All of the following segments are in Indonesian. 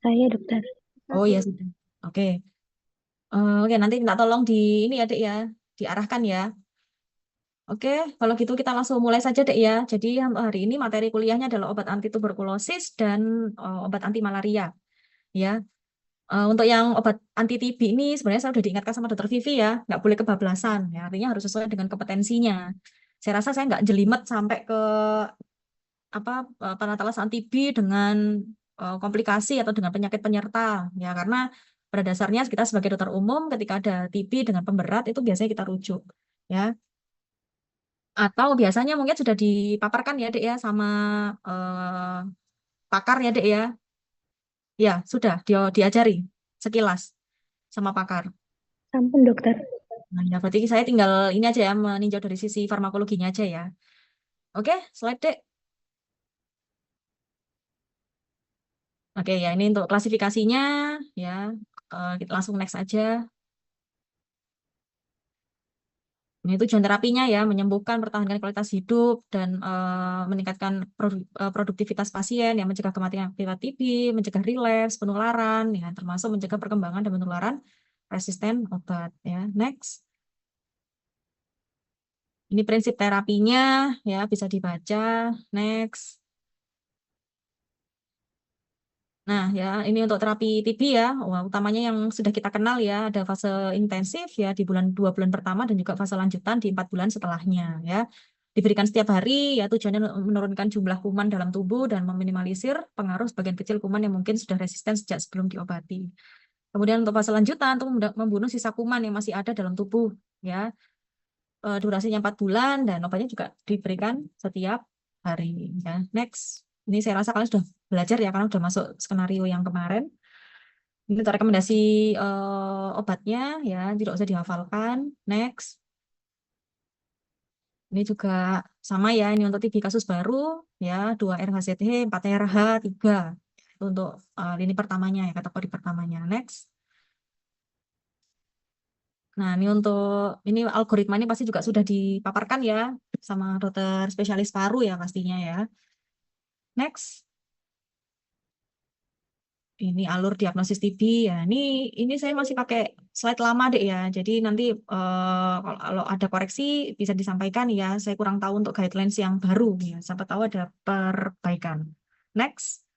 Saya dokter. Oh ya sudah. Oke. Oke, nanti minta tolong di ini ya, Dek ya, diarahkan ya. Oke, kalau gitu kita langsung mulai saja, Dek ya. Jadi untuk hari ini materi kuliahnya adalah obat anti tuberkulosis dan obat anti malaria ya. Untuk yang obat anti TB ini sebenarnya saya sudah diingatkan sama Dokter Vivi ya, nggak boleh kebablasan ya. Artinya harus sesuai dengan kompetensinya. Saya rasa saya nggak jelimet sampai ke apa penatalan TB dengan komplikasi atau dengan penyakit penyerta ya, karena pada dasarnya kita sebagai dokter umum ketika ada TB dengan pemberat itu biasanya kita rujuk ya, atau biasanya mungkin sudah dipaparkan ya Dek ya sama pakar ya Dek ya, ya sudah diajari sekilas sama pakar. Sampun dokter. Nah ya berarti saya tinggal ini aja ya, meninjau dari sisi farmakologinya aja ya. Oke, slide Dek. Oke ya, ini untuk klasifikasinya ya. Kita langsung next aja. Ini tujuan terapinya ya, menyembuhkan, pertahankan kualitas hidup, dan meningkatkan produktivitas pasien, yang mencegah kematian akibat TB, mencegah relapse, penularan, ya, termasuk mencegah perkembangan dan penularan resisten obat. Ya, next. Ini prinsip terapinya, ya bisa dibaca. Next. Nah, ya ini untuk terapi TB ya, wah, utamanya yang sudah kita kenal ya, ada fase intensif ya di 2 bulan pertama dan juga fase lanjutan di 4 bulan setelahnya ya. Diberikan setiap hari ya, tujuannya menurunkan jumlah kuman dalam tubuh dan meminimalisir pengaruh sebagian kecil kuman yang mungkin sudah resisten sejak sebelum diobati. Kemudian untuk fase lanjutan untuk membunuh sisa kuman yang masih ada dalam tubuh ya. Durasinya 4 bulan dan obatnya juga diberikan setiap hari ya. Next. Ini saya rasa kalian sudah belajar ya karena sudah masuk skenario yang kemarin. Ini untuk rekomendasi obatnya ya, tidak usah dihafalkan. Next. Ini juga sama ya, ini untuk TB kasus baru ya, 2 RHZT, 4 RH, 3. Itu untuk lini pertamanya ya, kategori pertamanya. Next. Nah, ini untuk ini algoritma ini pasti juga sudah dipaparkan ya sama dokter spesialis paru ya pastinya ya. Next. Ini alur diagnosis TB ya. Ini saya masih pakai slide lama deh ya. Jadi nanti kalau ada koreksi bisa disampaikan ya. Saya kurang tahu untuk guidelines yang baru ya. Siapa tahu ada perbaikan. Next.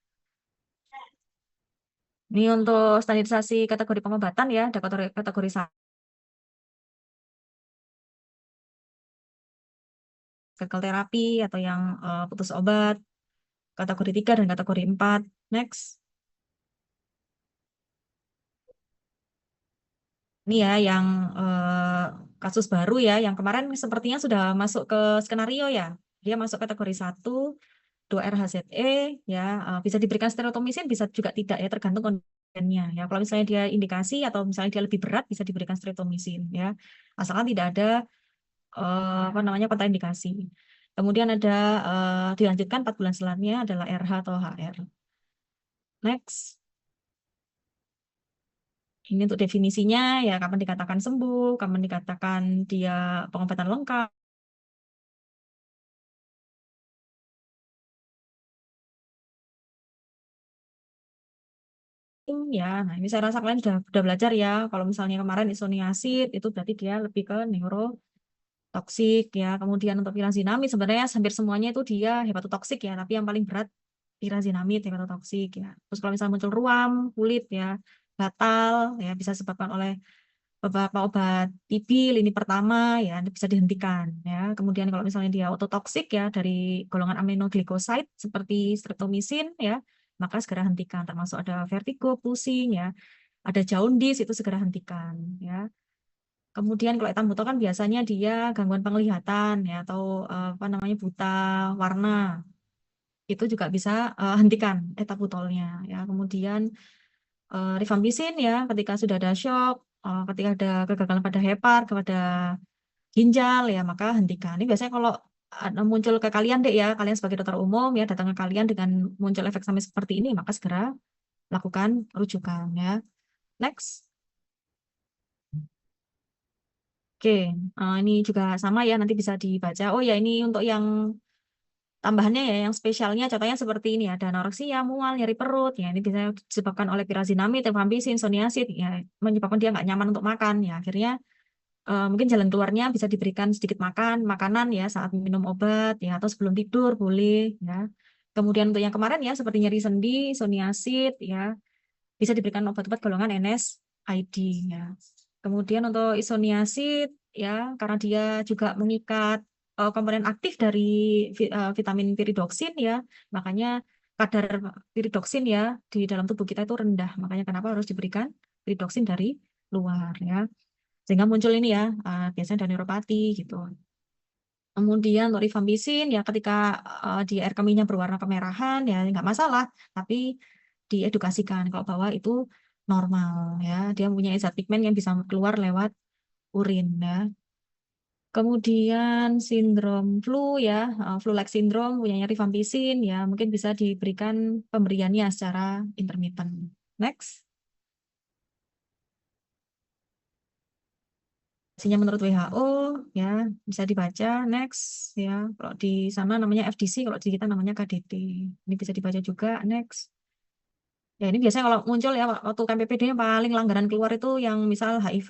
Ini untuk standarisasi kategori pengobatan ya. Ada kategori gagal terapi atau yang putus obat. Kategori 3 dan kategori 4. Next. Ini ya yang kasus baru ya, yang kemarin sepertinya sudah masuk ke skenario ya. Dia masuk kategori 1, 2 RHZE ya, bisa diberikan stereotomisin, bisa juga tidak ya, tergantung kondiennya ya. Kalau misalnya dia indikasi atau misalnya dia lebih berat bisa diberikan stereotomisin ya. Asalkan tidak ada apa namanya kontraindikasi. Kemudian ada dilanjutkan 4 bulan selanjutnya adalah RH atau HR. Next. Ini untuk definisinya ya, kapan dikatakan sembuh, kapan dikatakan dia pengobatan lengkap. Ya, nah ini saya rasa kalian sudah belajar ya. Kalau misalnya kemarin isoniazid itu berarti dia lebih ke neurotoksik ya. Kemudian untuk pirazinamid sebenarnya hampir semuanya itu dia hepatotoksik ya, tapi yang paling berat pirazinamid hepatotoksik ya. Terus kalau misalnya muncul ruam kulit ya, gatal ya, bisa disebabkan oleh beberapa obat TB lini pertama ya, bisa dihentikan ya. Kemudian kalau misalnya dia ototoksik ya dari golongan aminoglycoside seperti streptomycin ya, maka segera hentikan, termasuk ada vertigo, pusing ya, ada jaundice itu segera hentikan ya. Kemudian kalau etan buta kan biasanya dia gangguan penglihatan ya, atau apa namanya buta warna, itu juga bisa hentikan etabutolnya ya. Kemudian rifampicin ya ketika sudah ada shock, ketika ada kegagalan pada hepar, kepada ginjal ya, maka hentikan. Ini biasanya kalau ada muncul ke kalian deh ya, kalian sebagai dokter umum ya datang ke kalian dengan muncul efek samping seperti ini, maka segera lakukan rujukan ya. Next. Oke, ini juga sama ya, nanti bisa dibaca. Oh ya, ini untuk yang tambahannya ya yang spesialnya contohnya seperti ini ada anoreksia, mual, nyeri perut ya ini bisa disebabkan oleh pirazinamid, rifampicin, isoniazid ya menyebabkan dia nggak nyaman untuk makan ya akhirnya mungkin jalan keluarnya bisa diberikan sedikit makanan ya saat minum obat ya atau sebelum tidur boleh ya. Kemudian untuk yang kemarin ya seperti nyeri sendi, isoniazid ya bisa diberikan obat-obat golongan NSAID ya. Kemudian untuk isoniazid ya karena dia juga mengikat komponen aktif dari vitamin piridoksin ya, makanya kadar piridoksin ya di dalam tubuh kita itu rendah. Makanya kenapa harus diberikan piridoksin dari luar ya. Sehingga muncul ini ya, biasanya ada neuropati gitu. Kemudian untuk rifampicin ya ketika di air kemihnya berwarna kemerahan ya nggak masalah, tapi diedukasikan kalau bahwa itu normal ya. Dia punya zat pigmen yang bisa keluar lewat urin ya. Kemudian sindrom flu ya, flu-like syndrome punyanya rifampicin ya, mungkin bisa diberikan pemberiannya secara intermittent. Next. Hasilnya menurut WHO ya bisa dibaca next ya kalau di sana namanya FDC kalau di kita namanya KDT ini bisa dibaca juga next ya ini biasanya kalau muncul ya waktu KMPPD yang paling langganan keluar itu yang misal HIV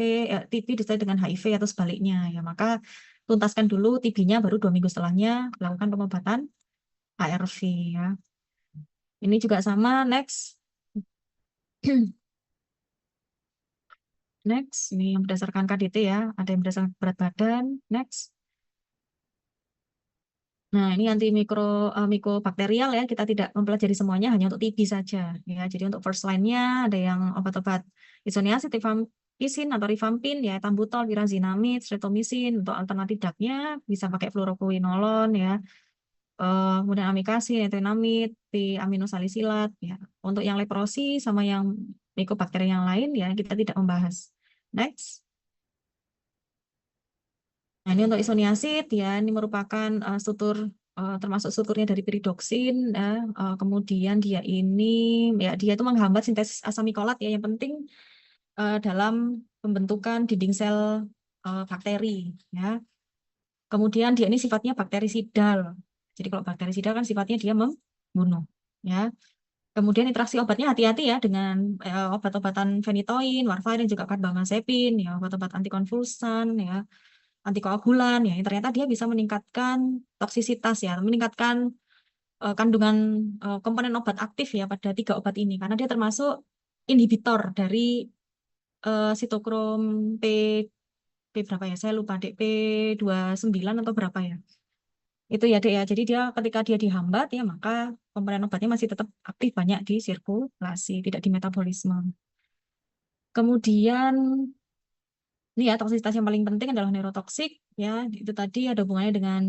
TB disertai dengan HIV atau sebaliknya ya maka tuntaskan dulu TB-nya baru 2 minggu setelahnya lakukan pengobatan ARV ya ini juga sama next next ini yang berdasarkan KDT ya ada yang berdasarkan berat badan next. Nah, ini mikrobakterial ya. Kita tidak mempelajari semuanya hanya untuk TB saja ya. Jadi untuk first line-nya ada yang obat-obat isoniazid, rifampicin atau rifampin ya, ethambutol, pirazinamid, streptomycin. Untuk alternatif DAP-nya bisa pakai fluoroquinolone ya. Kemudian amikasin, etrenamid, aminosalisilat ya. Untuk yang leprosi sama yang mikobakteri yang lain ya kita tidak membahas. Next. Nah, ini untuk isoniazid ya, ini merupakan struktur termasuk strukturnya dari piridoksin ya. Kemudian dia ini ya dia itu menghambat sintesis asam mikolat ya yang penting dalam pembentukan dinding sel bakteri ya. Kemudian dia ini sifatnya bakterisidal. Jadi kalau bakterisidal kan sifatnya dia membunuh ya. Kemudian interaksi obatnya hati-hati ya dengan obat-obatan fenitoin, warfarin, juga karbamazepin, ya obat-obat antikonvulsan, ya antikoagulan ya ternyata dia bisa meningkatkan toksisitas ya meningkatkan kandungan komponen obat aktif ya pada 3 obat ini karena dia termasuk inhibitor dari sitokrom P berapa ya saya lupa dek P29 atau berapa ya itu ya dek ya jadi dia ketika dia dihambat ya maka komponen obatnya masih tetap aktif banyak di sirkulasi tidak di metabolisme kemudian ini ya toksisitas yang paling penting adalah neurotoksik ya itu tadi ada hubungannya dengan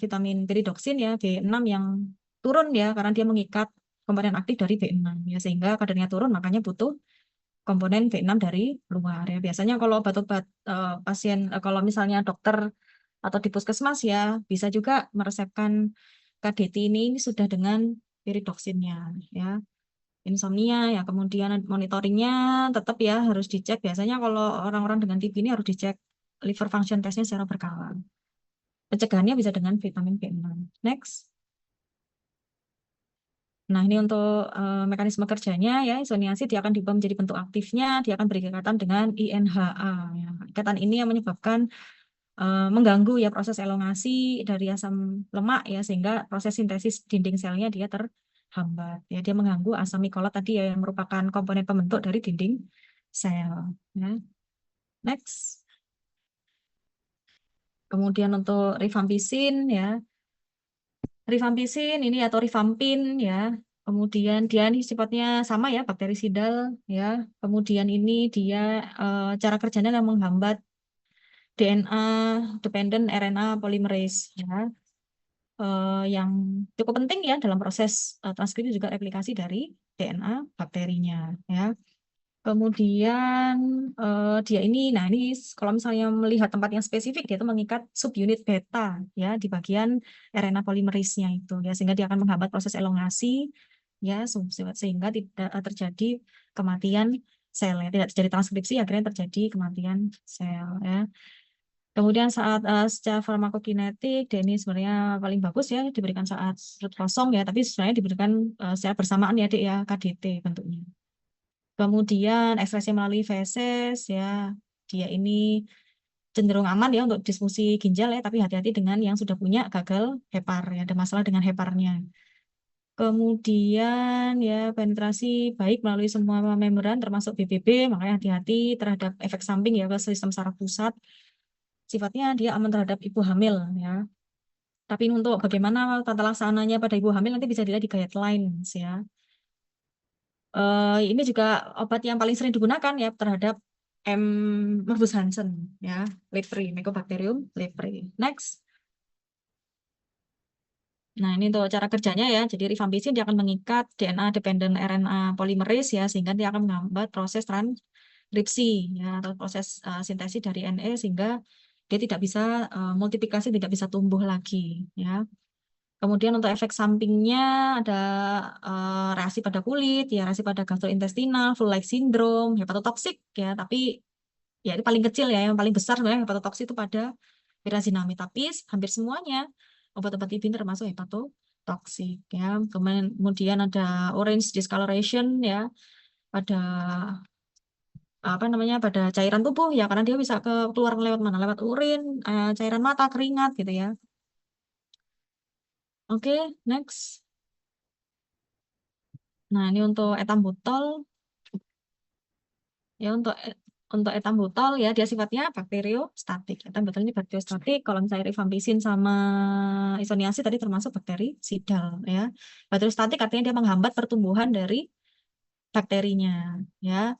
vitamin piridoksin ya B6 yang turun ya karena dia mengikat komponen aktif dari B6 ya sehingga kadarnya turun makanya butuh komponen B6 dari luar ya biasanya kalau obat-obat pasien kalau misalnya dokter atau di puskesmas ya bisa juga meresepkan KDT ini sudah dengan piridoksinnya ya insomnia ya kemudian monitoringnya tetap ya harus dicek biasanya kalau orang-orang dengan TB ini harus dicek liver function testnya secara berkala pencegahannya bisa dengan vitamin B6 next nah ini untuk mekanisme kerjanya ya isoniazid dia akan diubah menjadi bentuk aktifnya dia akan berikatan dengan INHA ya. Ikatan ini yang menyebabkan mengganggu ya proses elongasi dari asam lemak ya sehingga proses sintesis dinding selnya dia terhambat ya dia mengganggu asam mikolat tadi ya yang merupakan komponen pembentuk dari dinding sel ya. Next kemudian untuk rifampicin ya rifampicin ini atau rifampin ya kemudian dia ini sifatnya sama ya bakterisidal ya kemudian ini dia cara kerjanya yang menghambat DNA dependent RNA polymerase ya yang cukup penting ya dalam proses transkripsi juga replikasi dari DNA bakterinya ya. Kemudian dia ini, nah ini kalau misalnya melihat tempat yang spesifik dia itu mengikat subunit beta ya di bagian RNA polimerase-nya itu ya sehingga dia akan menghambat proses elongasi ya sehingga tidak terjadi kematian sel ya tidak terjadi transkripsi akhirnya terjadi kematian sel ya. Kemudian saat secara farmakokinetik, dia ini sebenarnya paling bagus ya diberikan saat perut kosong ya, tapi sebenarnya diberikan secara bersamaan ya Dek ya, KDT bentuknya. Kemudian ekspresi melalui feses ya, dia ini cenderung aman ya untuk disfungsi ginjal ya, tapi hati-hati dengan yang sudah punya gagal hepar ya, ada masalah dengan heparnya. Kemudian ya penetrasi baik melalui semua membran termasuk BBB, makanya hati-hati terhadap efek samping ya ke sistem saraf pusat. Sifatnya dia aman terhadap ibu hamil ya. Tapi untuk bagaimana tata laksananya pada ibu hamil nanti bisa dilihat di guidelines ya. Ini juga obat yang paling sering digunakan ya terhadap M. morbus Hansen ya, lepri, Mycobacterium lepri. Next. Nah, ini untuk cara kerjanya ya. Jadi rifampicin dia akan mengikat DNA dependent RNA polymerase ya, sehingga dia akan menghambat proses transkripsi ya atau proses sintesis dari RNA sehingga dia tidak bisa multiplikasi, tidak bisa tumbuh lagi ya. Kemudian untuk efek sampingnya ada reaksi pada kulit, ya reaksi pada gastrointestinal, flu-like syndrome, hepatotoksik ya. Tapi ya itu paling kecil ya, yang paling besar sebenarnya hepatotoksik itu pada pirazinamid. Tapi hampir semuanya obat-obat TB termasuk hepatotoksik ya. Kemudian ada orange discoloration ya pada apa namanya pada cairan tubuh ya karena dia bisa keluar lewat mana? Lewat urin, cairan mata, keringat gitu ya. Oke, next. Nah, ini untuk etambutol. Ya untuk etambutol ya dia sifatnya bakteriostatik. Etambutol ini bakteriostatik. Kalau misalnya rifampicin sama isoniazid tadi termasuk bakterisidal ya. Bakteriostatik artinya dia menghambat pertumbuhan dari bakterinya ya.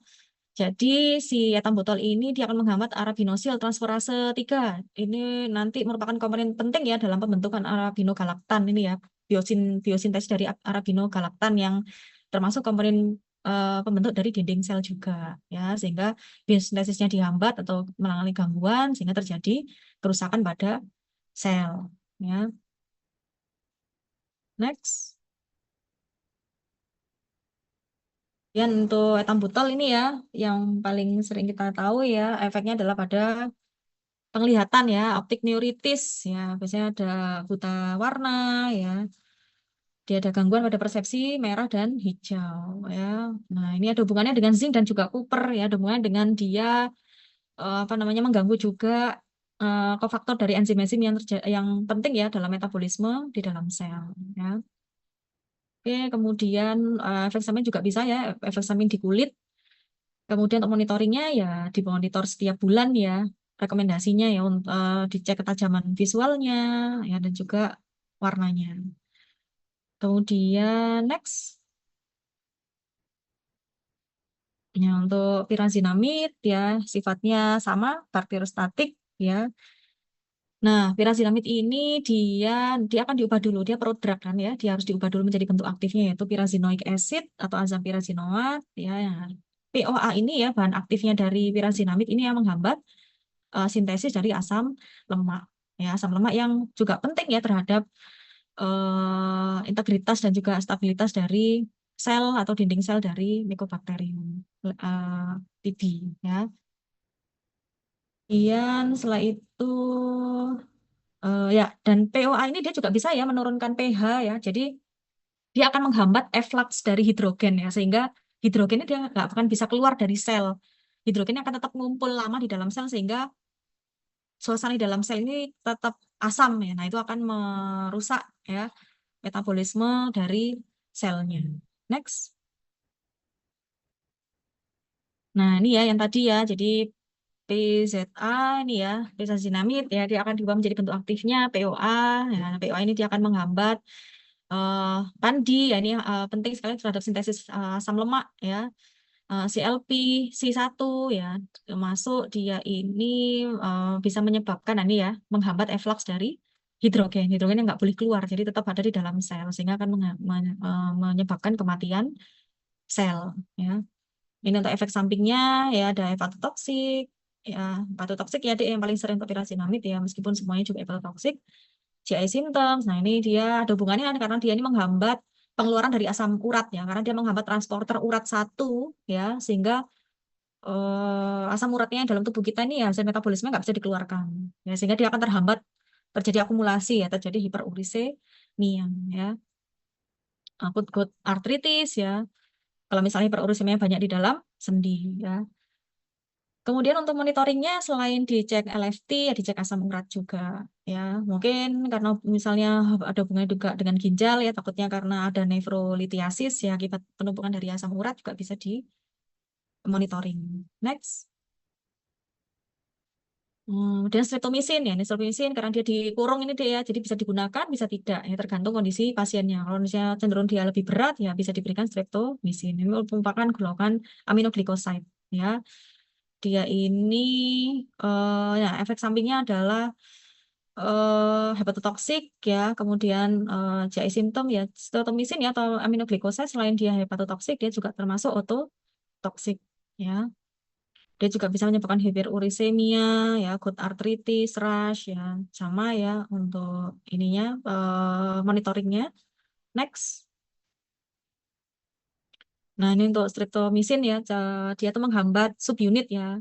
Jadi si etambutol ini dia akan menghambat arabinosil transferase 3. Ini nanti merupakan komponen penting ya dalam pembentukan arabinogalaktan ini ya. Biosintesis dari arabinogalaktan yang termasuk komponen pembentuk dari dinding sel juga ya sehingga biosintesisnya dihambat atau mengalami gangguan sehingga terjadi kerusakan pada sel ya. Next. Dan untuk etambutol ini ya yang paling sering kita tahu ya efeknya adalah pada penglihatan ya, optik neuritis ya, biasanya ada buta warna ya, dia ada gangguan pada persepsi merah dan hijau ya. Nah, ini ada hubungannya dengan zinc dan juga copper ya, ada hubungannya dengan dia apa namanya mengganggu juga kofaktor dari enzim-enzim yang penting ya dalam metabolisme di dalam sel ya. Oke, kemudian efek samping juga bisa ya, efek samping di kulit. Kemudian untuk monitoringnya ya dimonitor setiap bulan ya, rekomendasinya ya untuk dicek ketajaman visualnya ya dan juga warnanya. Kemudian next ya untuk pirazinamid ya sifatnya sama bakteriostatik ya. Nah, pirazinamid ini dia akan diubah dulu, dia prodrug kan ya, dia harus diubah dulu menjadi bentuk aktifnya yaitu pyrazinoic acid atau asam pirazinoat ya. POA ini ya bahan aktifnya dari pirazinamid ini yang menghambat sintesis dari asam lemak ya asam lemak yang juga penting ya terhadap integritas dan juga stabilitas dari sel atau dinding sel dari Mycobacterium TB ya. Kemudian setelah itu ya dan POA ini dia juga bisa ya menurunkan pH ya. Jadi dia akan menghambat efflux dari hidrogen ya sehingga hidrogennya dia nggak akan bisa keluar dari sel. Hidrogennya akan tetap ngumpul lama di dalam sel sehingga suasana di dalam sel ini tetap asam ya. Nah, itu akan merusak ya metabolisme dari selnya. Next. Nah, ini ya yang tadi ya. Jadi PZA ini ya, pesazinamid ya dia akan diubah menjadi bentuk aktifnya POA. Ya, POA ini dia akan menghambat eh pandi ya ini penting sekali terhadap sintesis asam lemak ya. CLP C1 ya termasuk dia ini bisa menyebabkan ini ya menghambat efflux dari hidrogen yang nggak boleh keluar jadi tetap ada di dalam sel sehingga akan menyebabkan kematian sel ya. Ini untuk efek sampingnya ya ada hepatotoksik ya hepatotoksik ya dia yang paling sering untuk pirazinamid ya meskipun semuanya juga hepatotoksik. GI symptoms. Nah, ini dia ada hubungannya kan karena dia ini menghambat pengeluaran dari asam urat ya, karena dia menghambat transporter urat 1 ya, sehingga asam uratnya yang dalam tubuh kita ini ya hasil metabolisme nggak bisa dikeluarkan. Ya, sehingga dia akan terhambat terjadi akumulasi ya, terjadi hiperurisemia ya. Akut gout artritis ya. Kalau misalnya hiperurisemia banyak di dalam sendi ya. Kemudian untuk monitoringnya selain dicek LFT ya dicek asam urat juga ya. Mungkin karena misalnya ada hubungannya juga dengan ginjal ya takutnya karena ada nefrolitiasis ya akibat penumpukan dari asam urat juga bisa di monitoring. Next. Dan streptomisin ya, ini streptomisin karena dia dikurung ini dia ya, jadi bisa digunakan, bisa tidak ya tergantung kondisi pasiennya. Kalau misalnya cenderung dia lebih berat ya bisa diberikan streptomisin. Ini merupakan golongan aminoglycoside ya. Dia ini ya efek sampingnya adalah hepatotoksik ya, kemudian GI simptom ya, streptomisin ya atau aminoglycoside selain dia hepatotoksik dia juga termasuk ototoksik ya. Dia juga bisa menyebabkan hiperurisemia, ya, gout artritis, rash, ya, sama ya untuk ininya monitoringnya. Next. Nah ini untuk streptomisin ya, dia tuh menghambat subunit ya,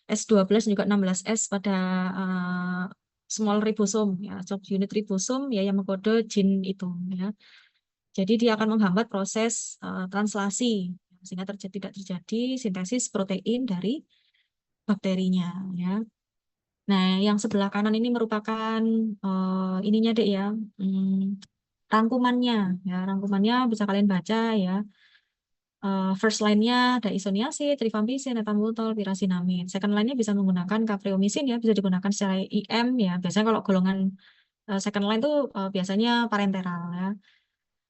S12 dan juga 16S pada eh, small ribosome ya, subunit ribosome ya yang mengkode gene itu ya. Jadi dia akan menghambat proses translasi sehingga tidak terjadi sintesis protein dari bakterinya ya. Nah, yang sebelah kanan ini merupakan ininya dek ya, rangkumannya ya, rangkumannya bisa kalian baca ya. First line-nya ada isoniazid, rifampicin, ethambutol, pirasinamid. Second line-nya bisa menggunakan capreomycin ya, bisa digunakan secara IM ya. Biasanya kalau golongan second line itu biasanya parenteral ya.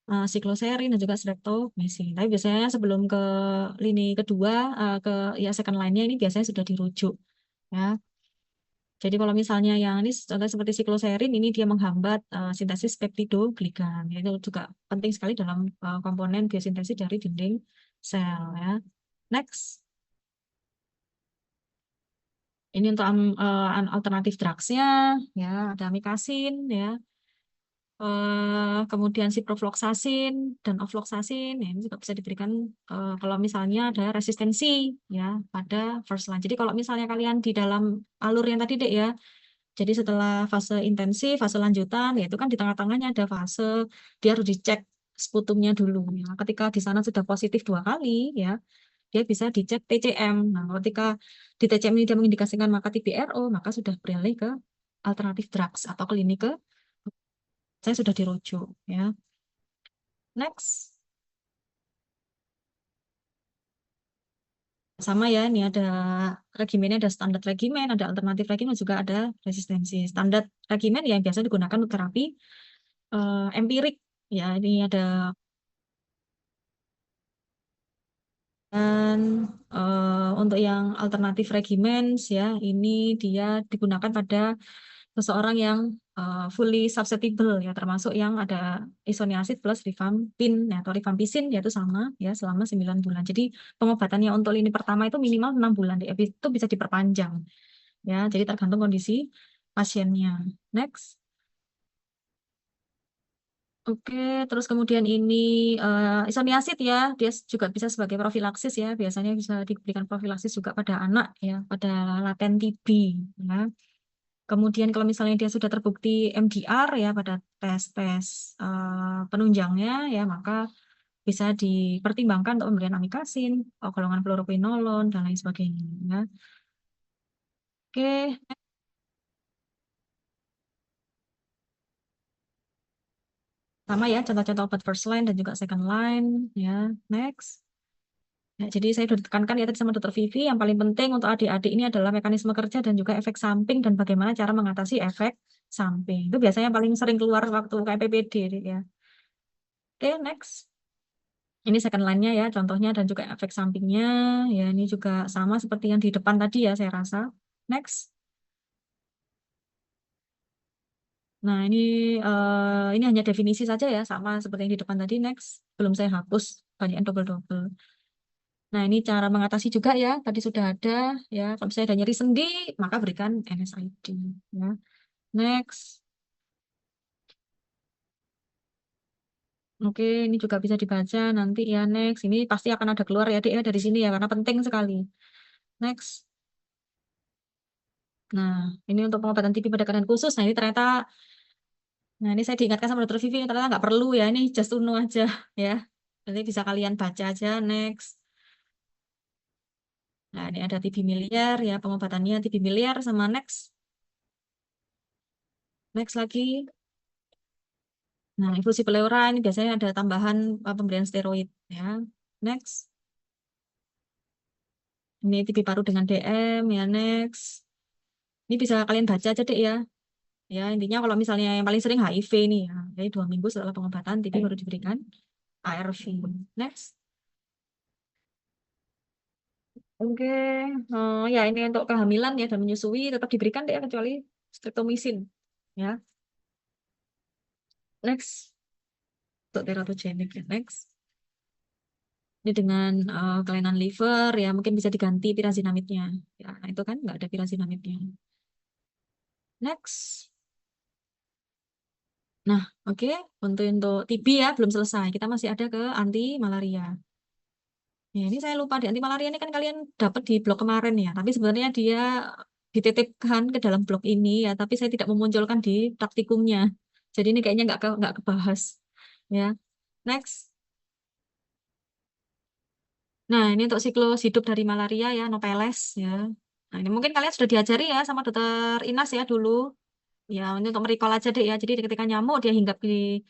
Sikloserin dan juga streptomycin. Tapi biasanya sebelum ke lini kedua, ke ya second line-nya ini biasanya sudah dirujuk ya. Jadi kalau misalnya yang ini contoh seperti sikloserin ini dia menghambat sintesis peptidoglikan. Ya, itu juga penting sekali dalam komponen biosintesis dari dinding sel ya. Next. Ini untuk alternatif drugs-nya ya ada amikasin ya. Kemudian ciprofloxacin dan ofloxacin ya, ini juga bisa diberikan kalau misalnya ada resistensi ya pada first line. Jadi kalau misalnya kalian di dalam alur yang tadi dek ya, jadi setelah fase intensif, fase lanjutan, yaitu kan di tengah-tengahnya ada fase dia harus dicek sputumnya dulu. Ya. Ketika di sana sudah positif 2 kali, ya dia bisa dicek TCM. Nah, ketika di TCM ini dia mengindikasikan maka TBRO, maka sudah beralih ke alternatif drugs atau klinik ke saya sudah dirujuk. Ya, next. Sama ya, ini ada regimennya, ada standar regimen, ada alternatif regimen, juga ada resistensi. Standar regimen yang biasa digunakan untuk terapi empirik. Ya, ini ada dan untuk yang alternatif regimens ya, ini dia digunakan pada seseorang yang fully susceptible ya, termasuk yang ada isoniazid plus rifampin ya, atau rifampicin yaitu sama ya selama 9 bulan. Jadi pengobatannya untuk lini pertama itu minimal 6 bulan, habis itu bisa diperpanjang ya. Jadi tergantung kondisi pasiennya. Next. Oke, terus kemudian ini isoniazid ya, dia juga bisa sebagai profilaksis ya, biasanya bisa diberikan profilaksis juga pada anak ya, pada laten TB ya. Kemudian kalau misalnya dia sudah terbukti MDR ya pada tes-tes penunjangnya ya, maka bisa dipertimbangkan untuk pemberian amikasin, golongan fluoroquinolone dan lain sebagainya ya. Oke, sama ya contoh-contoh obat first line dan juga second line ya. Next. Ya, jadi saya sudah tekankan ya tadi sama Dokter Vivi, yang paling penting untuk adik-adik ini adalah mekanisme kerja dan juga efek samping dan bagaimana cara mengatasi efek samping. Itu biasanya paling sering keluar waktu kayak PPD ya. Oke, next. Ini second line-nya ya, contohnya dan juga efek sampingnya. Ya, ini juga sama seperti yang di depan tadi ya, saya rasa. Next. Nah, ini hanya definisi saja ya, sama seperti yang di depan tadi. Next. Belum saya hapus, banyak yang double-double. Nah, ini cara mengatasi juga ya. Tadi sudah ada ya. Kalau misalnya ada nyeri sendi, maka berikan NSAID. Ya. Next. Oke, ini juga bisa dibaca nanti ya. Next. Ini pasti akan ada keluar ya, Dek, ya dari sini ya, karena penting sekali. Next. Nah, ini untuk pengobatan TB pada keadaan khusus. Nah, ini ternyata, nah ini saya diingatkan sama dokter Vivi, ternyata nggak perlu ya, ini just UNO aja ya. Nanti bisa kalian baca aja. Next. Nah, ini ada TB miliar ya, pengobatannya TB miliar sama next. Next lagi. Nah, infusi pleura ini biasanya ada tambahan pemberian steroid ya. Next. Ini TB paru dengan DM ya, next. Ini bisa kalian baca aja deh ya. Ya, intinya kalau misalnya yang paling sering HIV nih ya. Jadi 2 minggu setelah pengobatan TB baru diberikan ARV. Next. Oke, ya ini untuk kehamilan ya dan menyusui tetap diberikan deh ya, kecuali streptomycin ya. Next. Untuk teratogenik ya. Next. Ini dengan kelainan liver ya mungkin bisa diganti pirazinamitnya. Ya, nah itu kan nggak ada pirazinamitnya. Next. Nah, oke, untuk TB ya belum selesai. Kita masih ada ke anti malaria. Ya, ini saya lupa di anti malaria ini kan kalian dapat di blog kemarin ya. Tapi sebenarnya dia dititipkan ke dalam blog ini ya. Tapi saya tidak memunculkan di praktikumnya. Jadi ini kayaknya nggak kebahas. Ya, next. Nah, ini untuk siklus hidup dari malaria ya, Nopeles ya. Nah, ini mungkin kalian sudah diajari ya sama dokter Inas ya dulu. Ya, ini untuk merecall aja deh ya. Jadi ketika nyamuk dia hinggap di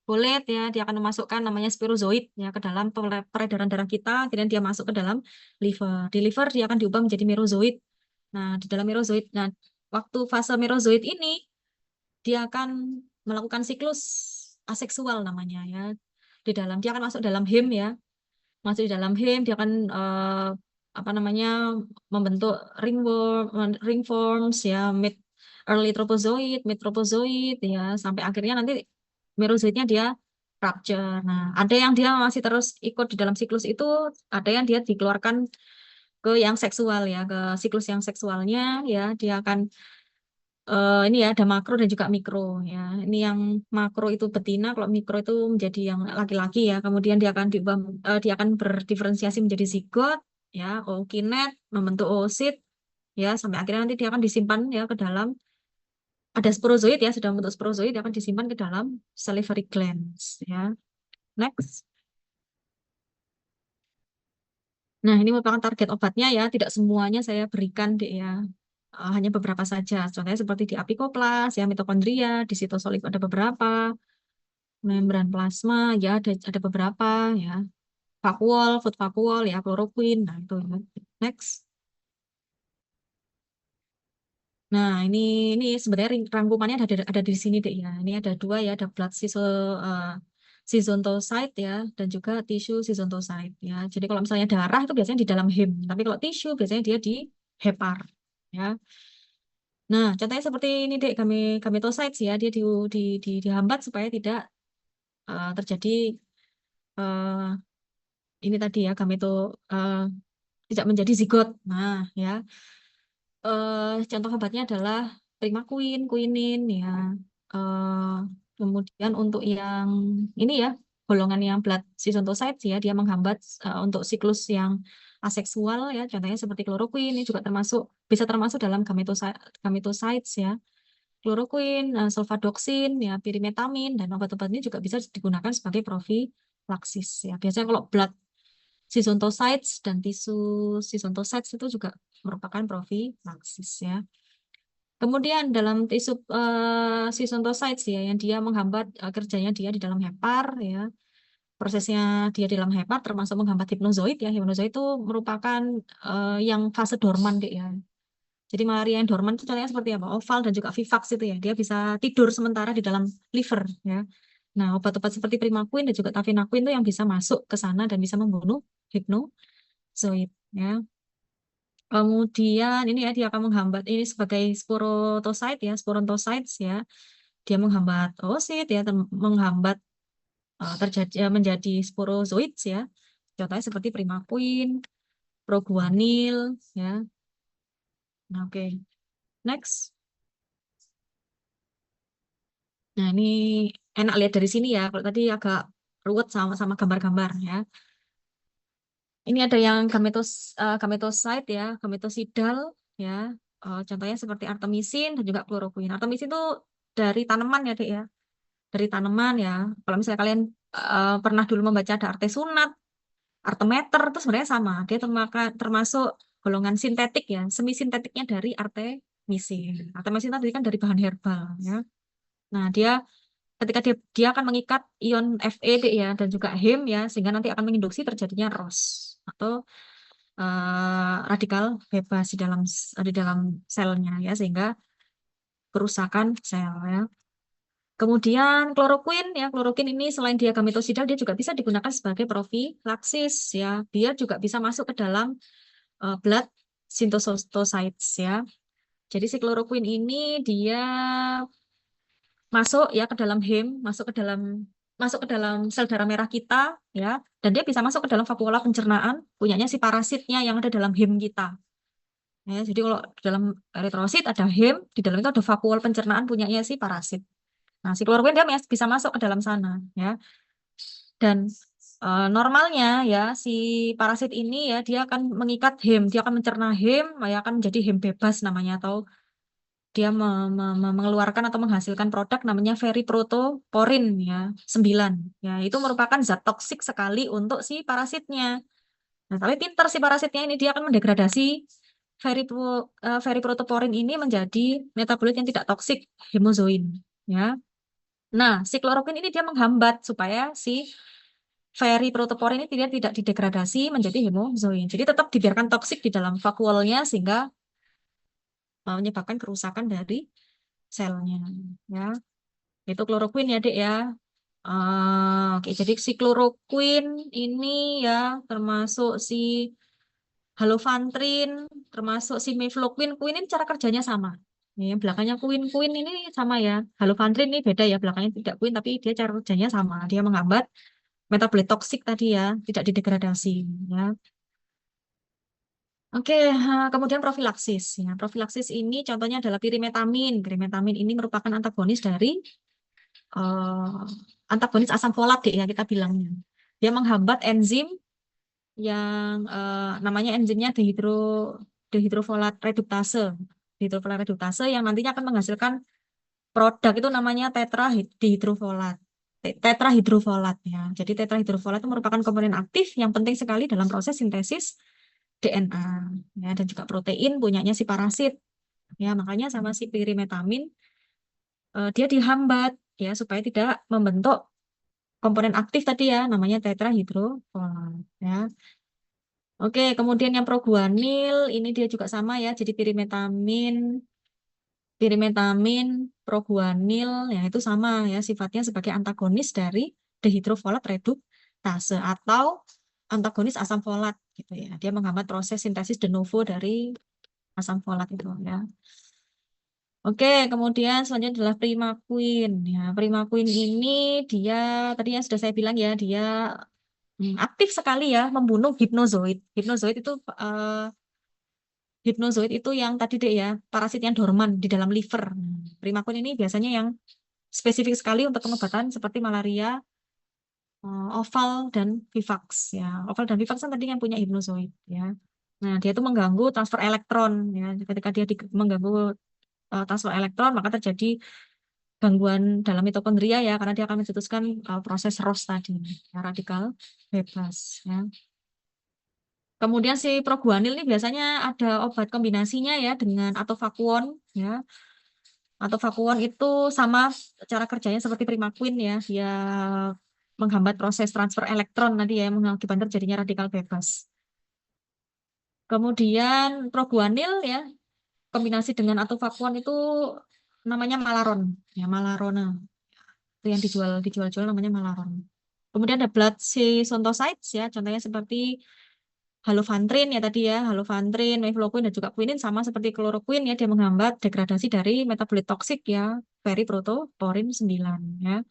kulit ya, dia akan memasukkan namanya spirozoid ya ke dalam peredaran darah kita, kemudian dia masuk ke dalam liver. Di liver dia akan diubah menjadi merozoid. Nah, di dalam merozoid, nah waktu fase merozoid ini dia akan melakukan siklus aseksual namanya ya. Di dalam dia akan masuk dalam hem ya, masuk di dalam hem dia akan apa namanya membentuk ringworms ya, early tropozoid, mid tropozoid ya, sampai akhirnya nanti merozoidnya dia rupture. Nah, ada yang dia masih terus ikut di dalam siklus itu, ada yang dia dikeluarkan ke yang seksual ya, ke siklus yang seksualnya ya, dia akan ini ya ada makro dan juga mikro ya. Ini yang makro itu betina, kalau mikro itu menjadi yang laki-laki ya. Kemudian dia akan diubah, dia akan berdiferensiasi menjadi zigot ya, ookinet, membentuk oosit ya, sampai akhirnya nanti dia akan disimpan ya ke dalam ada sporozoid ya, sudah membentuk sporozoid dia akan disimpan ke dalam salivary glands ya. Next. Nah, ini merupakan target obatnya ya, tidak semuanya saya berikan deh ya. Hanya beberapa saja. Contohnya seperti di apikoplas, ya mitokondria, di sitosolik ada beberapa, membran plasma, ya ada beberapa ya. Vakuol, food vakuol, ya kloroquine, nah itu ya. Next. Nah, ini sebenarnya rangkumannya ada di sini deh ya. Ini ada dua ya, ada blood sesontocyte ya, dan juga tisu sesontocyte ya. Jadi kalau misalnya darah itu biasanya di dalam hem, tapi kalau tisu biasanya dia di hepar ya. Nah, contohnya seperti ini deh, gametocytes ya, dia dihambat supaya tidak terjadi eh, ini tadi ya, eh, tidak menjadi zigot. Nah, ya, contoh obatnya adalah primaquine, quinin ya. Eh, Kemudian untuk yang ini ya, golongan yang blood sesontocytes ya, dia menghambat untuk siklus yang aseksual ya, contohnya seperti kloroquine, ini juga bisa termasuk dalam gametocytes ya. Kloroquine, sulfadoxin, ya, pirimetamin, dan obat-obat ini juga bisa digunakan sebagai profilaksis. Ya. Biasanya kalau blood sesontocytes dan tisu sesontocytes itu juga merupakan profilaksis ya. Kemudian dalam tisu sesontocytes ya, yang dia menghambat kerjanya dia di dalam hepar ya, prosesnya dia di dalam hepar termasuk menghambat hipnozoid ya. Hipnozoid itu merupakan yang fase dorman deh ya. Jadi malaria yang dorman itu contohnya seperti apa? Oval dan juga Vivax itu ya. Dia bisa tidur sementara di dalam liver ya. Nah, obat-obat seperti Primaquine dan juga Tafenoquine itu yang bisa masuk ke sana dan bisa membunuh hipnozoid ya. Kemudian ini ya dia akan menghambat ini sebagai sporotocyte ya, sporontocytes ya. Dia menghambat oosit ya, menghambat terjadi menjadi sporozoids ya. Contohnya seperti Primaquine, Proguanil ya. Nah, oke. Next. Nah, ini enak lihat dari sini ya. Kalau tadi agak ruwet sama sama gambar-gambar ya. Ini ada yang gametoside ya, gametosidal ya. Contohnya seperti artemisin dan juga kloroquine. Artemisin itu dari tanaman ya, Dek ya. Dari tanaman ya. Kalau misalnya kalian pernah dulu membaca ada artesunat, artemeter itu sebenarnya sama. Dia termasuk golongan sintetik ya, semi sintetiknya dari artemisin. Artemisin tadi kan dari bahan herbal ya. Nah, dia ketika dia akan mengikat ion Fe ya dan juga Hem ya, sehingga nanti akan menginduksi terjadinya ROS atau radikal bebas di dalam selnya ya, sehingga kerusakan sel ya. Kemudian kloroquine ya, kloroquine ini selain dia gametosidal, dia juga bisa digunakan sebagai profilaksis ya. Dia juga bisa masuk ke dalam blood synthesites ya. Jadi si kloroquine ini dia masuk ya ke dalam hem, masuk ke dalam sel darah merah kita ya, dan dia bisa masuk ke dalam vakuola pencernaan punyanya si parasitnya yang ada dalam hem kita. Ya, jadi kalau di dalam eritrosit ada hem, di dalam itu ada vakuol pencernaan punyanya si parasit. Nah, si kloroquine dia bisa masuk ke dalam sana ya. Dan normalnya ya si parasit ini ya dia akan mengikat hem, dia akan mencerna hem, ya akan menjadi hem bebas namanya, atau dia mengeluarkan atau menghasilkan produk namanya feriprotoporin ya 9 ya, itu merupakan zat toksik sekali untuk si parasitnya. Nah, tapi pinter si parasitnya ini, dia akan mendegradasi feriprotoporin ini menjadi metabolit yang tidak toksik, hemozoin ya. Nah, si kloroquine ini dia menghambat supaya si feriprotoporin ini tidak didegradasi menjadi hemozoin. Jadi tetap dibiarkan toksik di dalam vakuolnya sehingga menyebabkan kerusakan dari selnya ya. Itu kloroquine ya, Dek ya. Oke, jadi si kloroquine ini ya termasuk si halofantrin, termasuk si mefloquine. Quine ini cara kerjanya sama. Yang belakangnya quine ini sama ya. Halofantrin ini beda ya, belakangnya tidak quine tapi dia cara kerjanya sama. Dia menghambat metabolit toksik tadi ya, tidak didegradasi ya. Oke, kemudian profilaksis ya. Profilaksis ini contohnya adalah pirimetamin. Pirimetamin ini merupakan antagonis dari eh, antagonis asam folat ya kita bilangnya. Dia menghambat enzim yang namanya enzimnya dehidrofolat reduktase. Dehidrofolat reduktase yang nantinya akan menghasilkan produk itu namanya tetrahidrofolat. Tetrahidrofolat ya. Jadi tetrahidrofolat itu merupakan komponen aktif yang penting sekali dalam proses sintesis DNA ya, dan juga protein punyanya si parasit. Ya, makanya sama si pirimetamin dia dihambat ya supaya tidak membentuk komponen aktif tadi ya namanya tetrahidrofolat ya. Oke, kemudian yang proguanil ini dia juga sama ya. Jadi pirimetamin, proguanil ya itu sama ya sifatnya sebagai antagonis dari dehidrofolat reduktase atau antagonis asam folat gitu ya. Dia menghambat proses sintesis de novo dari asam folat itu ya. Oke, kemudian selanjutnya adalah primaquine. Ya, primaquine ini dia tadi yang sudah saya bilang ya, dia aktif sekali ya membunuh hipnozoid. Hipnozoid itu yang tadi deh ya, parasit yang dorman di dalam liver. Primaquine ini biasanya yang spesifik sekali untuk pengobatan seperti malaria, oval dan vivax ya. Oval dan vivax kan tadi yang punya hipnozoid ya. Nah, dia itu mengganggu transfer elektron ya. Ketika dia mengganggu transfer elektron, maka terjadi gangguan dalam mitokondria ya, karena dia akan mencetuskan proses ROS tadi, ya, radikal bebas ya. Kemudian si proguanil ini biasanya ada obat kombinasinya ya dengan atovakuon ya. Atovakuon itu sama cara kerjanya seperti primaquine ya, dia menghambat proses transfer elektron nanti ya yang mengakibatkan terjadinya radikal bebas. Kemudian proguanil ya kombinasi dengan atovakuon itu namanya malaron ya, malarona. Itu yang dijual-jual namanya malaron. Kemudian ada blood sontocytes ya, contohnya seperti halofantrin ya tadi ya, halofantrin, mefloquine dan juga quinin sama seperti kloroquine ya, dia menghambat degradasi dari metabolit toksik ya, periprotoporin 9 ya.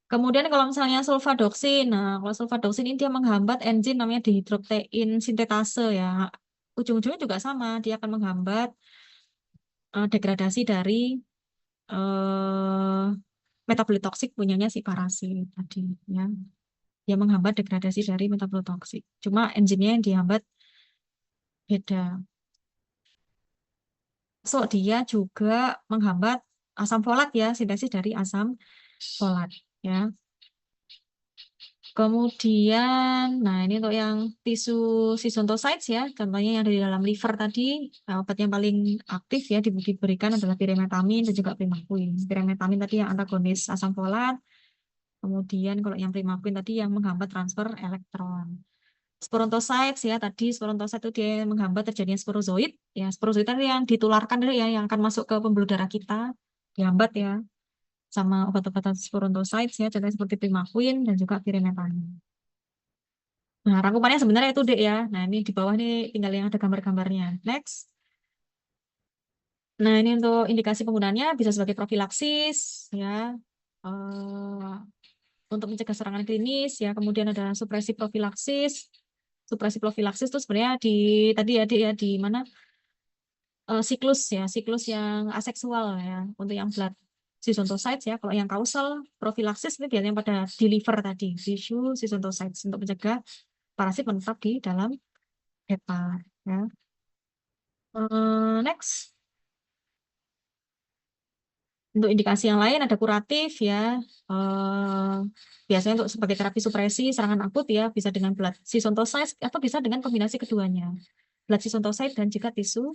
Kemudian kalau misalnya sulfadoksin, nah kalau sulfadoksin ini dia menghambat enzim namanya dihidroprotein sintetase ya. Ujung-ujungnya juga sama, dia akan menghambat degradasi dari eh, metabolit toksik punyanya si parasit tadi ya. yang menghambat degradasi dari metabolotoksik. Cuma enzimnya yang dihambat beda. So, dia juga menghambat asam folat ya, sintesis dari asam folat ya. Kemudian, nah ini untuk yang tisu sisontocytes ya, contohnya yang dari dalam liver tadi, obat yang paling aktif ya diberikan adalah pirimetamin dan juga primaquine. Pirimetamin tadi yang antagonis asam folat, kemudian kalau yang primaquine tadi yang menghambat transfer elektron. Sporontocytes ya, tadi sporontocyte itu dia menghambat terjadinya sporozoid, ya sporozoid tadi yang ditularkan ya, yang akan masuk ke pembuluh darah kita, dihambat ya, sama obat-obatan sporontocytes ya, contohnya seperti primaquine dan juga pirimetamin. Nah, rangkumannya sebenarnya itu dek ya. Nah, ini di bawah nih tinggal yang ada gambar-gambarnya. Next. Nah, ini untuk indikasi penggunaannya bisa sebagai profilaksis ya. Eh, untuk mencegah serangan klinis ya. Kemudian ada supresi profilaksis. Supresi profilaksis itu sebenarnya di tadi ya Dek, ya di mana siklus ya, siklus yang aseksual ya. Untuk yang blood sisontocytes ya. Kalau yang causal profilaksis itu biasanya pada di liver tadi, tisu sisontocytes untuk mencegah parasit menetap di dalam hepar ya. Next, untuk indikasi yang lain ada kuratif ya. Eh, biasanya untuk sebagai terapi supresi serangan akut ya, bisa dengan blood sisontocytes atau bisa dengan kombinasi keduanya, blood sisontocyte dan juga tisu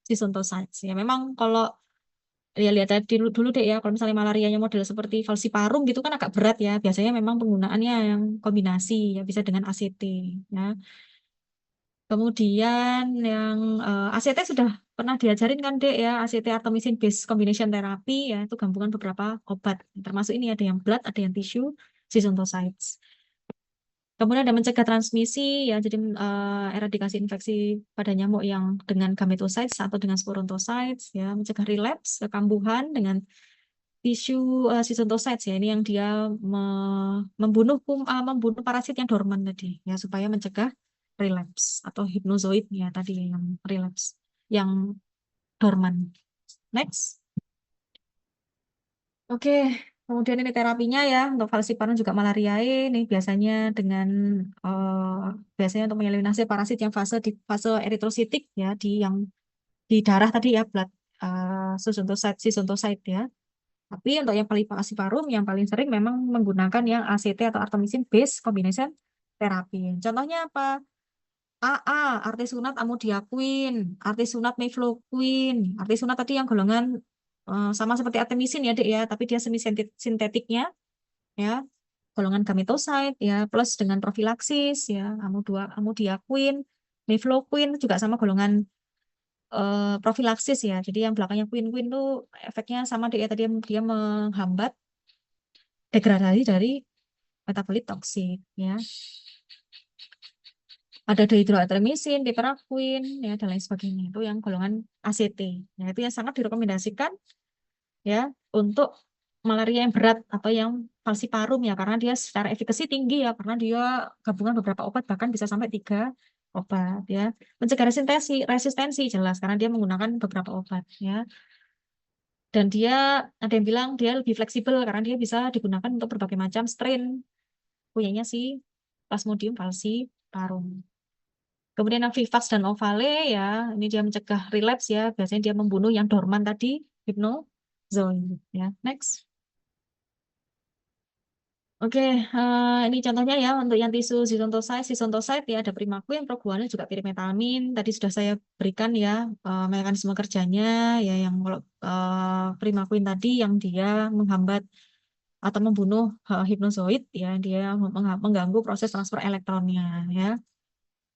sisontocytes. Ya memang kalau ya lihat dulu dulu deh ya, kalau misalnya malarianya model seperti falciparum gitu kan agak berat ya. Biasanya memang penggunaannya yang kombinasi ya, bisa dengan ACT ya. Kemudian yang ACT sudah pernah diajarin kan Dek ya, ACT artemisinin base combination therapy ya, itu gabungan beberapa obat. Termasuk ini ada yang blood, ada yang tissue, sisontocytes. Kemudian ada mencegah transmisi ya, jadi eradikasi infeksi pada nyamuk yang dengan gametocytes atau dengan sporontocytes ya, mencegah relapse, kekambuhan dengan tisu sisontocytes ya, ini yang dia membunuh parasit yang dorman tadi ya, supaya mencegah relapse atau hipnozoid ya tadi yang relapse yang dorman. Next. Oke, kemudian ini terapinya ya untuk falciparum juga malariae ini biasanya dengan biasanya untuk mengeliminasi parasit yang fase eritrositik ya, di yang di darah tadi ya, blood sisontocyte ya. Tapi untuk yang paling falciparum yang paling sering memang menggunakan yang ACT atau artemisinin base combination therapy. Contohnya apa? AA, artesunat amodiaquin, artesunat mefloquine, artesunat tadi yang golongan sama seperti artemisin ya Dek ya, tapi dia semi sintetiknya ya, golongan gametocyte ya, plus dengan profilaksis ya, amodiaquin, mefloquine juga sama golongan profilaksis ya. Jadi yang belakangnya quin tuh efeknya sama Dek ya, tadi dia menghambat degradasi dari metabolit toksik ya. Ada dihidroartemisin, piperacin, ya dan lain sebagainya. Itu yang golongan ACT. Ya, itu yang sangat direkomendasikan ya untuk malaria yang berat atau yang falciparum ya, karena dia secara efikasi tinggi ya, karena dia gabungan beberapa obat bahkan bisa sampai 3 obat ya. Mencegah resistensi jelas karena dia menggunakan beberapa obat ya. Dan dia ada yang bilang dia lebih fleksibel karena dia bisa digunakan untuk berbagai macam strain punyanya si Plasmodium falciparum. Kemudian yang Vivax dan Ovale ya, ini dia mencegah relapse ya, biasanya dia membunuh yang dorman tadi, hypnozoid ya. Next. Oke, ini contohnya ya untuk yang tisu sisontocyte ya ada primaquine, proguanil juga pirimetamin. Tadi sudah saya berikan ya mekanisme kerjanya ya, yang kalau primaquine tadi yang dia menghambat atau membunuh hipnozoid ya, dia mengganggu proses transfer elektronnya ya.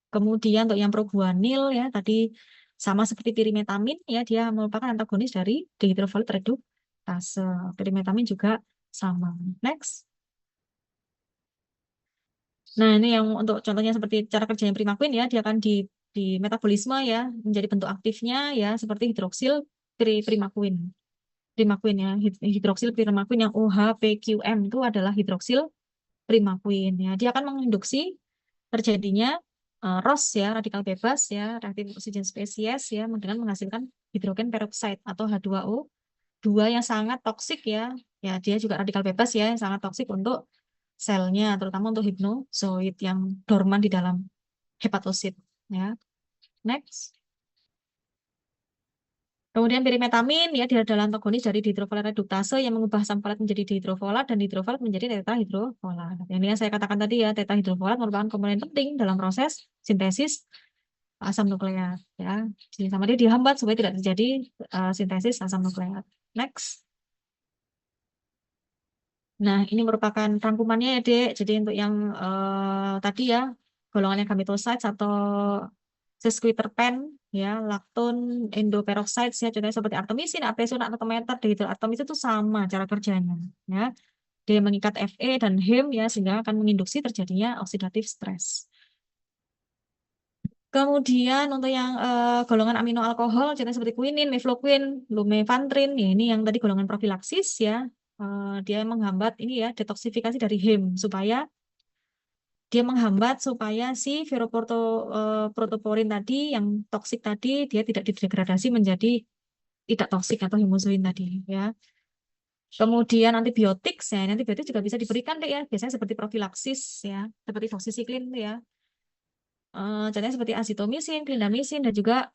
Kemudian untuk yang proguanil ya tadi sama seperti pirimetamin ya, dia merupakan antagonis dari dihidrofolat reduktase. Pirimetamin juga sama. Next. Nah, ini yang untuk contohnya seperti cara kerjanya primaquine ya, dia akan di metabolisme ya menjadi bentuk aktifnya ya seperti hidroksil primaquine. Primaquine ya, hidroksil primaquine yang OHPQM itu adalah hidroksil primaquine ya. Dia akan menginduksi terjadinya ROS ya, radikal bebas ya, reaktif oksigen spesies ya, dengan menghasilkan hidrogen peroksida atau H2O, dua yang sangat toksik ya. Ya, dia juga radikal bebas ya, yang sangat toksik untuk selnya, terutama untuk hipnozoid yang dorman di dalam hepatosit. Ya, next. Kemudian pirimetamin ya dia adalah antagonis dari dihidrofolat reduktase yang mengubah asam folat menjadi dihidrofolat dan dihidrofolat menjadi tetrahidrofolat. Yang ini yang saya katakan tadi ya, tetrahidrofolat merupakan komponen penting dalam proses sintesis asam nukleat ya. Jadi sama dia dihambat supaya tidak terjadi sintesis asam nukleat. Next. Nah, ini merupakan rangkumannya ya, Dek. Jadi untuk yang tadi ya, golongannya gametosides atau sesquiterpen, ya, lakton, endoperoxides, ya, contohnya seperti artemisin, artesunat, atau meter, dihidroartemis itu sama cara kerjanya. Ya. Dia mengikat Fe dan Hem, ya, sehingga akan menginduksi terjadinya oxidative stress. Kemudian untuk yang golongan amino alkohol, contohnya seperti quinin, mefloquine, lumefantrine, ya ini yang tadi golongan profilaksis ya, dia menghambat ini ya detoksifikasi dari Hem supaya dia menghambat supaya si protoporin tadi yang toksik tadi dia tidak didegradasi menjadi tidak toksik atau hemozoin tadi ya. Kemudian antibiotik, ya, antibiotik juga bisa diberikan deh ya, biasanya seperti profilaksis ya, seperti doxycycline ya. Contohnya seperti azitromisin, clindamycin, dan juga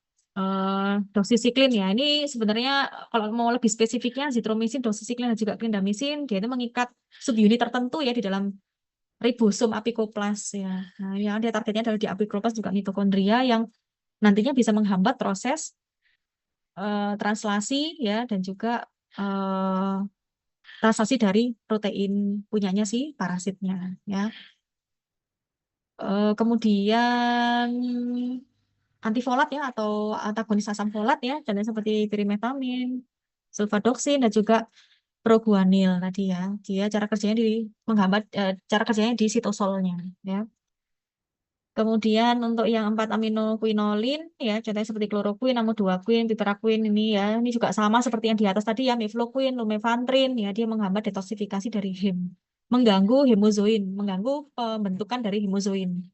doxycycline ya. Ini sebenarnya kalau mau lebih spesifiknya azitromisin, doxycycline, dan juga clindamycin, dia itu mengikat subunit tertentu ya di dalam ribosom apikoplas ya. Nah, yang dia targetnya adalah di apikoplas juga mitokondria yang nantinya bisa menghambat proses translasi ya dan juga eh, translasi dari protein punyanya si parasitnya ya. Kemudian antifolat ya atau antagonis asam folat ya, contohnya seperti pirimetamin, sulfadoxin dan juga proguanil tadi ya. Dia cara kerjanya di menghambat cara kerjanya di sitosolnya ya. Kemudian untuk yang 4 aminoquinolin ya, contohnya seperti kloroquine, amidoaquine, piperacquine ini ya, ini juga sama seperti yang di atas tadi ya, mefloquine, lumefantrine ya, dia menghambat detoksifikasi dari Hem, mengganggu hemozoin, mengganggu pembentukan dari hemozoin.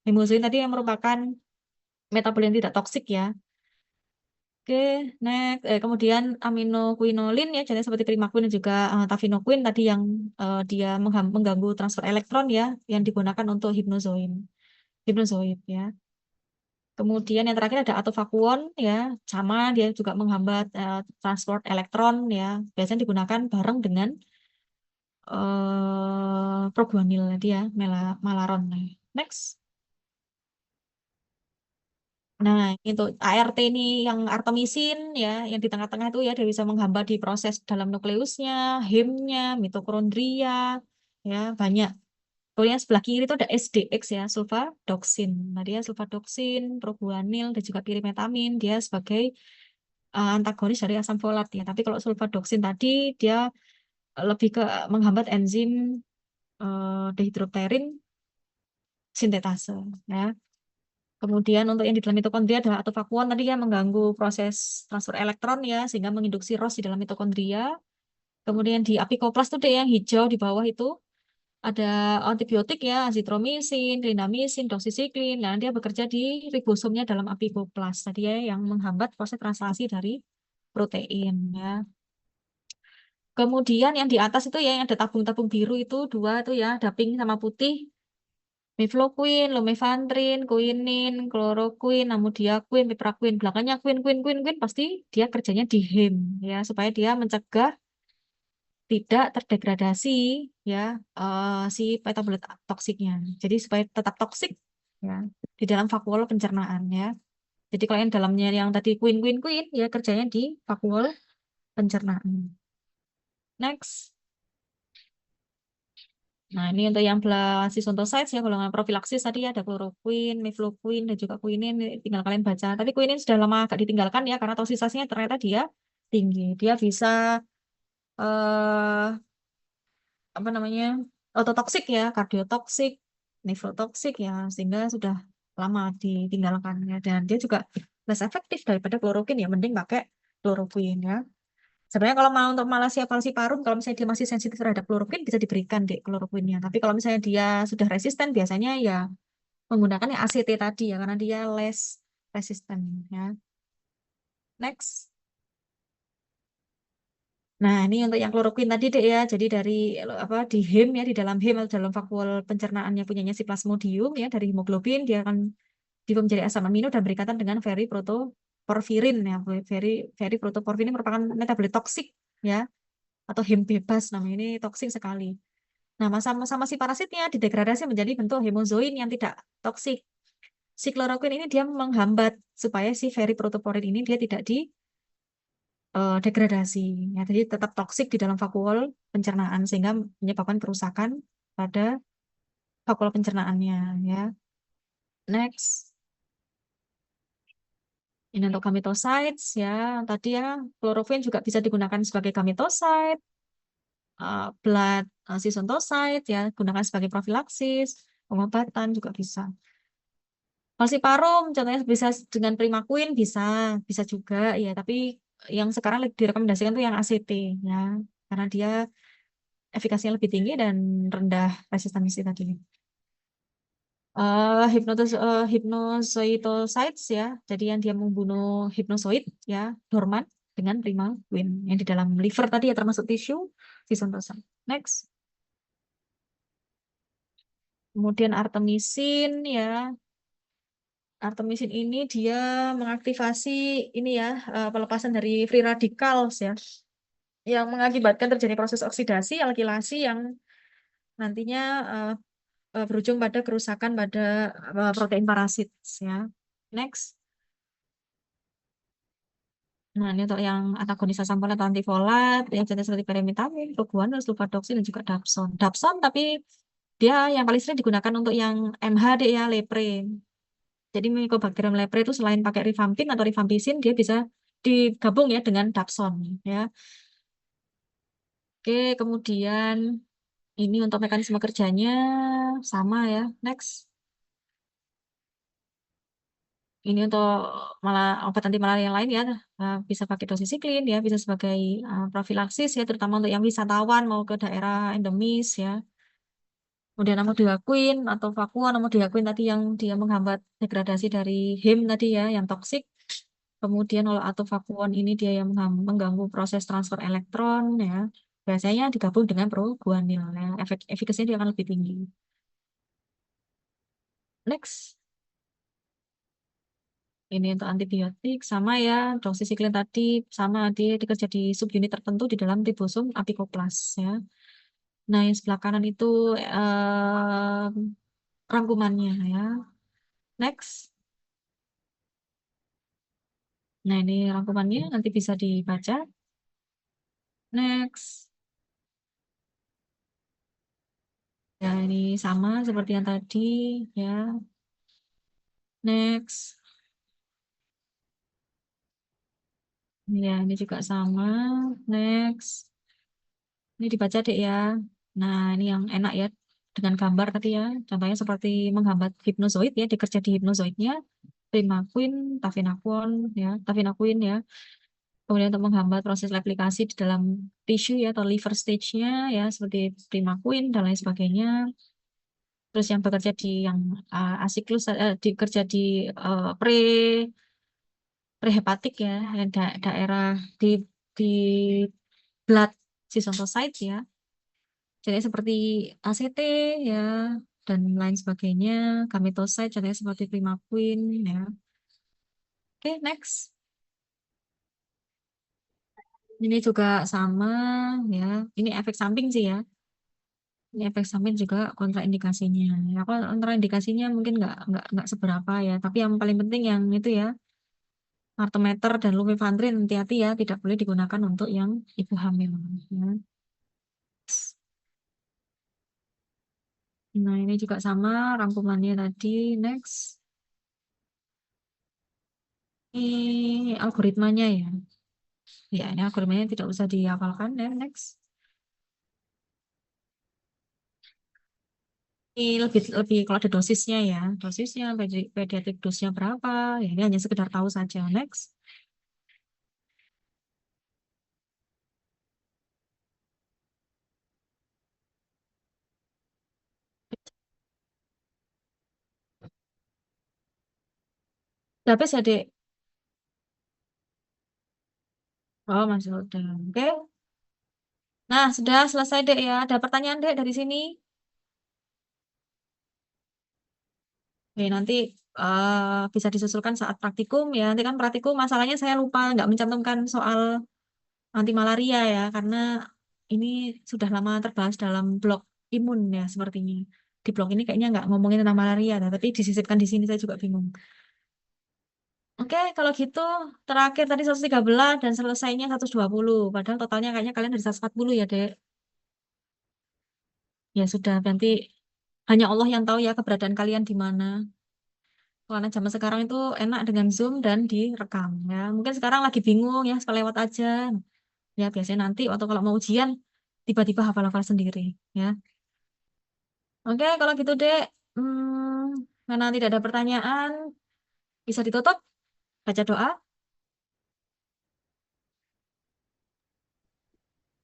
Hemozoin tadi yang merupakan metabolit yang tidak toksik ya. Oke, next. Kemudian aminoquinolin ya, contohnya seperti primaquine dan juga tafenoquine tadi yang dia mengganggu transfer elektron ya, yang digunakan untuk hipnozoid ya. Kemudian yang terakhir ada atovakuon ya, sama dia juga menghambat transport elektron ya. Biasanya digunakan bareng dengan proguanil tadi ya, malaron. Next. Nah, untuk ART ini yang artemisin ya, yang di tengah-tengah itu ya dia bisa menghambat di proses dalam nukleusnya, hemnya, mitokondria, ya banyak. Kemudian sebelah kiri itu ada SDX ya, sulfadoxin. Nah, dia sulfadoxin, proguanil, dan juga pirimetamin. Dia sebagai antagonis dari asam folat ya. Tapi kalau sulfadoxin tadi dia lebih ke menghambat enzim dehidropterin sintetase ya. Kemudian untuk yang di dalam mitokondria ada atovakuon tadi ya mengganggu proses transfer elektron ya sehingga menginduksi ROS di dalam mitokondria. Kemudian di apikoplas itu deh yang hijau di bawah itu ada antibiotik ya, azitromisin, clindamycin, doxycycline. Nah, dia bekerja di ribosomnya dalam apikoplas tadi ya yang menghambat proses translasi dari protein ya. Kemudian yang di atas itu ya yang ada tabung-tabung biru itu dua itu ya, ada pink sama putih. Mefloquine, lumefantrine, quinin, chloroquine, amodiaquine, piperacquine. Belakangnya quin pasti dia kerjanya di Hem ya supaya dia mencegah tidak terdegradasi ya si metabolit toksiknya. Jadi supaya tetap toksik ya di dalam vakuole pencernaan ya. Jadi kalau yang dalamnya yang tadi quin ya kerjanya di vakuole pencernaan. Next. Nah, ini untuk yang blasinsocytosis ya, golongan profilaksis tadi ada chloroquine, mefloquine, dan juga quinin. Tinggal kalian baca. Tapi quinin sudah lama agak ditinggalkan ya, karena toksisasinya ternyata dia tinggi. Dia bisa, eh apa namanya, ototoksik ya, kardiotoksik, nefrotoksik ya, sehingga sudah lama ditinggalkan ya. Dan dia juga less efektif daripada chloroquine ya, mending pakai chloroquine ya. Sebenarnya kalau mau untuk malasia falciparum, kalau misalnya dia masih sensitif terhadap kloroquine, bisa diberikan deh kloroquine-nya. Tapi kalau misalnya dia sudah resisten, biasanya ya menggunakan yang ACT tadi ya, karena dia less resisten ya. Next. Nah, ini untuk yang kloroquine tadi deh ya. Jadi dari apa di heme ya, di dalam heme atau dalam vakuol pencernaannya punyanya si plasmodium ya, dari hemoglobin dia akan diubah menjadi asam amino dan berikatan dengan veriprotoporfirin ya. Veriprotoporfirin ini merupakan metabolit toksik ya, atau heme bebas namanya, ini toksik sekali. Nah, sama si parasitnya didegradasi menjadi bentuk hemozoin yang tidak toksik. Si kloroquine ini dia menghambat supaya si veriprotoporin ini dia tidak degradasi. Ya, jadi tetap toksik di dalam vakuol pencernaan sehingga menyebabkan kerusakan pada vakuol pencernaannya ya. Next. Ini untuk gametosides ya. Tadi ya, klorofin juga bisa digunakan sebagai gametoside, blood sisontocyte ya, gunakan sebagai profilaksis, pengobatan juga bisa. Falciparum contohnya bisa dengan primaquine bisa, bisa juga ya, tapi yang sekarang direkomendasikan tuh yang ACT ya, karena dia efikasinya lebih tinggi dan rendah resistensi tadi. Hipnozoitosides ya, jadi yang dia membunuh hipnozoid ya, dorman dengan primaquine yang di dalam liver tadi ya, termasuk tisu disontosan. Next. Kemudian artemisin ya, artemisin ini dia mengaktifasi ini ya, pelepasan dari free radicals ya, yang mengakibatkan terjadi proses oksidasi alkilasi yang nantinya berujung pada kerusakan pada protein parasit ya. Next. Nah, ini untuk yang antagonis asam folat atau antifolat, yang jenis seperti perimetamin, proguanil, sulfadoxin, dan juga dapson. Dapson, tapi dia yang paling sering digunakan untuk yang MHD ya, lepre. Jadi Mycobacterium lepre itu selain pakai rifampin atau rifampicin, dia bisa digabung ya dengan dapson ya. Oke, kemudian ini untuk mekanisme kerjanya sama ya. Next. Ini untuk malah obat anti malaria yang lain ya, bisa pakai dosisiklin ya, bisa sebagai profilaksis ya, terutama untuk yang wisatawan mau ke daerah endemis ya. Kemudian amodiaquin atau vakuon amodiaquin tadi yang dia menghambat degradasi dari heme tadi ya, yang toksik. Kemudian kalau atovakuon ini dia yang mengganggu proses transfer elektron ya. Biasanya digabung dengan proguanil ya. Efikasinya dia akan lebih tinggi. Next. Ini untuk antibiotik sama ya, doxycycline tadi sama dia dikerja di subunit tertentu di dalam ribosum apikoplas ya. Nah, yang sebelah kanan itu rangkumannya ya. Next. Nah, ini rangkumannya nanti bisa dibaca. Next. Ya, ini sama seperti yang tadi ya. Next. Ya, ini juga sama. Next. Ini dibaca deh ya. Nah, ini yang enak ya. Dengan gambar tadi ya. Contohnya seperti menghambat hipnozoid ya. Dikerja di hipnozoidnya. Primaquine, tafenaquon ya. Tafenaquine ya. Kemudian untuk menghambat proses replikasi di dalam tisu ya. Atau liver stage-nya ya. Seperti primaquine dan lain sebagainya. Terus yang bekerja di yang asiklus, dikerja di pre prehepatik ya. Yang daerah di blood sisontocyte ya. Jadi seperti ACT ya dan lain sebagainya, gametosite contohnya seperti primaquine ya. Oke, next. Ini juga sama ya. Ini efek samping sih ya. Ini efek samping juga kontraindikasinya. Ya, kontraindikasinya mungkin nggak seberapa ya. Tapi yang paling penting yang itu ya, artemeter dan lumefantrine hati-hati ya, tidak boleh digunakan untuk yang ibu hamil. Ya. Nah, ini juga sama rangkumannya tadi. Next. Ini algoritmanya ya. Ya, ini algoritmanya tidak usah dihafalkan. Dan next. Ini lebih lebih kalau ada dosisnya ya, dosisnya pediatric dosnya berapa? Ya, ini hanya sekedar tahu saja. Next. Habis ya, Dek. Oh, masih udah. Oke. Nah, sudah selesai, Dek, ya. Ada pertanyaan, Dek, dari sini? Oke, nanti bisa disusulkan saat praktikum ya. Nanti kan praktikum masalahnya saya lupa nggak mencantumkan soal anti malaria ya, karena ini sudah lama terbahas dalam blog imun ya sepertinya. Di blog ini kayaknya nggak ngomongin tentang malaria, nah, tapi disisipkan di sini saya juga bingung. Oke, kalau gitu terakhir tadi 113 dan selesainya 120. Padahal totalnya kayaknya kalian dari 140 ya, Dek. Ya sudah, nanti hanya Allah yang tahu ya keberadaan kalian di mana. Karena zaman sekarang itu enak dengan Zoom dan direkam ya. Mungkin sekarang lagi bingung ya, lewat aja. Ya biasanya nanti waktu kalau mau ujian tiba-tiba hafal-hafal sendiri ya. Oke, kalau gitu Dek, karena tidak ada pertanyaan, bisa ditutup baca doa.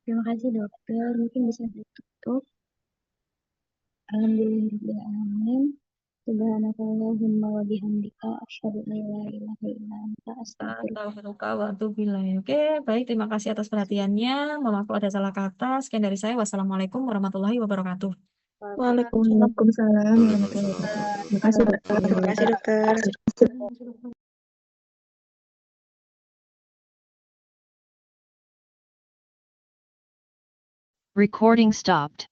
Terima kasih dokter. Mungkin bisa ditutup. Alhamdulillahirrahmanirrahim. Subhanakallahumma wa bihamdika asyhadu an la ilaha illa anta astaghfiruka. Astagfirullah wa atubu ilaik. Oke, baik, terima kasih atas perhatiannya. Mohon maaf kalau ada salah kata. Sekian dari saya. Wassalamualaikum warahmatullahi wabarakatuh. Waalaikumsalam warahmatullahi wabarakatuh. Terima kasih, dokter. Terima kasih, dokter. Recording stopped.